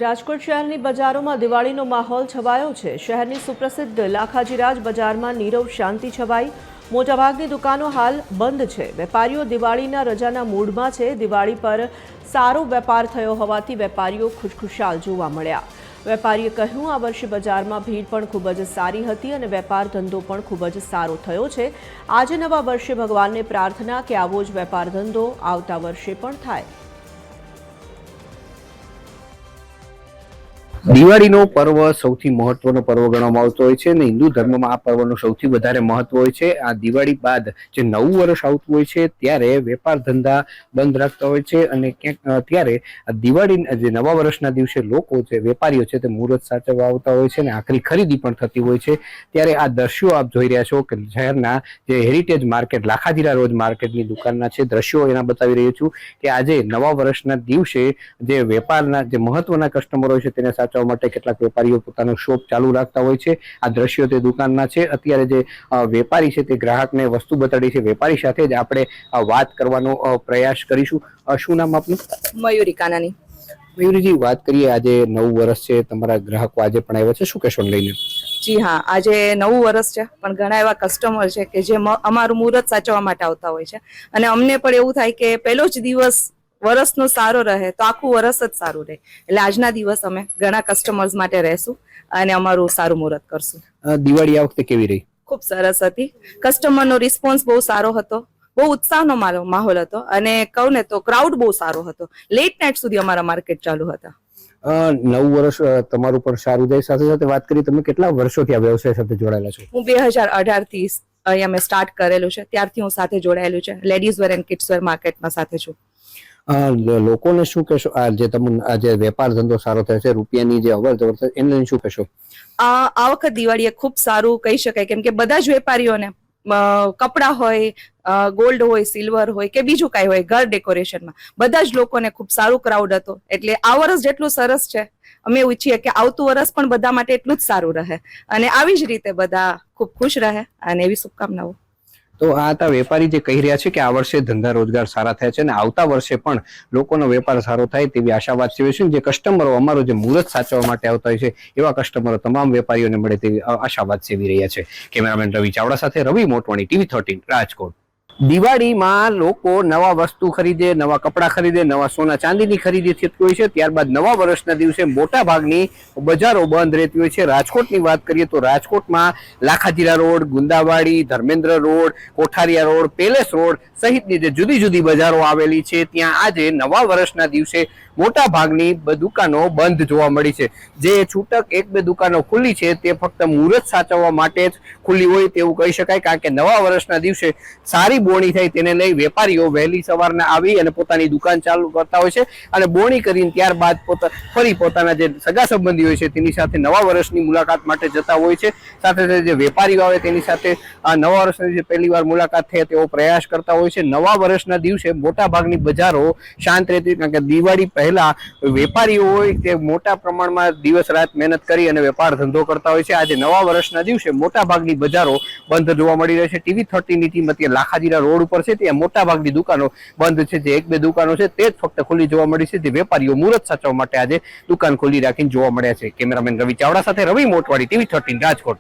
રાજકોટ શહેરની બજારોમાં દિવાળીનો માહોલ છવાયો છે। શહેરની સુપ્રસિદ્ધ લાખાજીરાજ બજારમાં નીરવ શાંતિ છવાઈ। મોટાભાગની દુકાનો હાલ બંધ છે। વેપારીઓ દિવાળીના રજાના મૂડમાં છે। દિવાળી પર સારો વેપાર થયો હોવાથી વેપારીઓ ખુશખુશાલ જોવા મળ્યા। વેપારીએ કહ્યું, આ વર્ષે બજારમાં ભીડ પણ ખૂબ જ સારી હતી અને વેપાર ધંધો પણ ખૂબ જ સારો થયો છે। આજે નવા વર્ષે ભગવાનને પ્રાર્થના કે આવો જ વેપાર ધંધો આવતા વર્ષે પણ થાય। દિવાળીનો પર્વ સૌથી મહત્વનો પર્વ ગણવામાં આવતો હોય છે અને હિન્દુ ધર્મમાં આ પર્વનું સૌથી વધારે મહત્વ હોય છે। આ દિવાળી બાદ જે નવું વર્ષ આવતું હોય છે ત્યારે વેપાર ધંધા બંધ રાખતા હોય છે અને ક્યાંક ત્યારે દિવાળી જે નવા વર્ષના દિવસે લોકો જે વેપારીઓ છે તે મુહૂર્ત સાચવવા આવતા હોય છે અને આખરી ખરીદી પણ થતી હોય છે। ત્યારે આ દ્રશ્યો આપ જોઈ રહ્યા છો કે શહેરના જે હેરિટેજ માર્કેટ લાખાજીરા રોડ માર્કેટની દુકાનના છે દ્રશ્યો એના બતાવી રહ્યો છું કે આજે નવા વર્ષના દિવસે જે વેપારના જે મહત્વના કસ્ટમરો હોય છે તેને માટે કેટલાક વેપારીઓ પોતાનો શોપ ચાલુ રાખતા હોય છે। આ દ્રશ્યો તે દુકાનના છે। અત્યારે જે વેપારી છે તે ગ્રાહકને વસ્તુ બતાડી છે। વેપારી સાથે જ આપણે વાત કરવાનો પ્રયાસ કરીશું। શું નામ આપનું? મયુરી કાનાની। મયુરીજી, વાત કરીએ, આજે નવું વર્ષ છે, તમારા ગ્રાહકો આજે પણ આવ્યા છે, શું કહેશો લઈને? જી હા, આજે નવું વર્ષ છે પણ ઘણા એવા કસ્ટમર છે કે જે અમારું મુહૂર્ત સાચવવા માટે આવતા હોય છે અને અમને પણ એવું થાય કે પહેલો જ દિવસ વર્ષનો સારો રહે તો આખું વર્ષ જ સારું રહે। એટલે આજના દિવસ અમે ઘણા કસ્ટમર્સ માટે રહેશું અને અમારું સારું મુહૂર્ત કરશું। દિવાળી આ વખતે કેવી રહી? ખૂબ સરસ હતી। કસ્ટમરનો રિસ્પોન્સ બહુ સારો હતો, બહુ ઉત્સાહનો માહોલ હતો અને કહું ને તો ક્રાઉડ બહુ સારો હતો। લેટ નાઇટ સુધી અમારા માર્કેટ ચાલુ હતા। નવું વર્ષ તમારું પણ સારું જાય। સાથે સાથે વાત કરીએ, તમે કેટલા વર્ષોથી આ વ્યવસાય સાથે જોડાયેલા છો? હું 2018 થી અહીંયા મેં સ્ટાર્ટ કરેલું છે, ત્યારથી હું સાથે જોડાયેલું છે। Ladies wear and kids wear માર્કેટમાં સાથે છું। લોકોને શું કહેશો, આ જે તમને આ જે વેપાર ધંધો સારો થયો છે, રૂપિયાની જે અવર જવર છે, એને શું કહેશો? આ વખત દિવાળીએ ખૂબ સારું કહી શકાય, કેમ કે બધા જ વેપારીઓને કપડા હોય, ગોલ્ડ હોય, સિલ્વર હોય કે બીજું કાંઈ હોય, ઘર ડેકોરેશનમાં બધા જ લોકોને ખૂબ સારું ક્રાઉડ હતો। એટલે આ વર્ષ જેટલું સરસ છે, અમે એવું ઈચ્છીએ કે આવતું વર્ષ પણ બધા માટે એટલું જ સારું રહે અને આવી જ રીતે બધા ખૂબ ખુશ રહે અને એવી શુભકામનાઓ। તો આ હતા વેપારી જે કહી રહ્યા છે કે આ વર્ષે ધંધા રોજગાર સારા થયા છે અને આવતા વર્ષે પણ લોકોનો વેપાર સારો થાય તેવી આશાવાદ સેવે છે। જે કસ્ટમરો અમારો જે મુહૂર્ત સાચવવા માટે આવતા હોય છે એવા કસ્ટમરો તમામ વેપારીઓને મળે તેવી આશાવાદ સેવી રહ્યા છે। કેમેરામેન રવિ ચાવડા સાથે રવિ મોટવાણી, TV 13 રાજકોટ। દિવાળીમાં લોકો નવા વસ્તુ ખરીદે, નવા કપડાં ખરીદે, નવા સોના ચાંદીની ખરીદી થતી હોય છે। ત્યારબાદ નવા વર્ષના દિવસે મોટા ભાગની બજારો બંધ રહેતી હોય છે। રાજકોટની વાત કરીએ તો રાજકોટમાં Lakhajira road, Gundavadi, Dharmendra road, Kothariya road, palace road સહિતની જે જુદી જુદી બજારો આવેલી છે ત્યાં આજે નવા વર્ષના દિવસે મોટા ભાગની દુકાનો બંધ જોવા મળી છે। જે છૂટક એક બે દુકાનો ખુલ્લી છે તે ફક્ત મુહૂર્ત સાચવવા માટે જ ખુલ્લી હોય તેવું કહી શકાય, કારણ કે નવા વર્ષના દિવસે સારી બોણી થાય તેને લઈ વેપારીઓ વહેલી સવારના આવી અને પોતાની દુકાન ચાલુ કરતા હોય છે અને બોણી કરીને ત્યારબાદ ફરી પોતાના જે સગા સંબંધી હોય છે તેની સાથે નવા વર્ષની મુલાકાત માટે જતા હોય છે। સાથે સાથે જે વેપારીઓ આવે તેની સાથે નવા વર્ષના દિવસે પહેલી વાર મુલાકાત થાય તેવો પ્રયાસ કરતા હોય છે। નવા વર્ષના દિવસે મોટા ભાગની બજારો શાંત રહેતી, કારણ કે દિવાળી પહેલા વેપારીઓ હોય તે મોટા પ્રમાણમાં દિવસ રાત મહેનત કરી અને વેપાર ધંધો કરતા હોય છે। આજે નવા વર્ષના દિવસે મોટા ભાગની બજારો બંધ જોવા મળી રહે છે। TV 13 ની ટીમ અત્યારે લાખાજીરા રોડ ઉપર છે, ત્યાં મોટા ભાગની દુકાનો બંધ છે। જે એક બે દુકાનો છે તે જ ફક્ત ખુલ્લી જોવા મળી છે, જે વેપારીઓ મુહૂર્ત સાચવવા માટે આજે દુકાન ખોલી રાખીને જોવા મળ્યા છે। કેમેરામેન રવિ ચાવડા સાથે રવિ મોટવાડી, TV 13 રાજકોટ।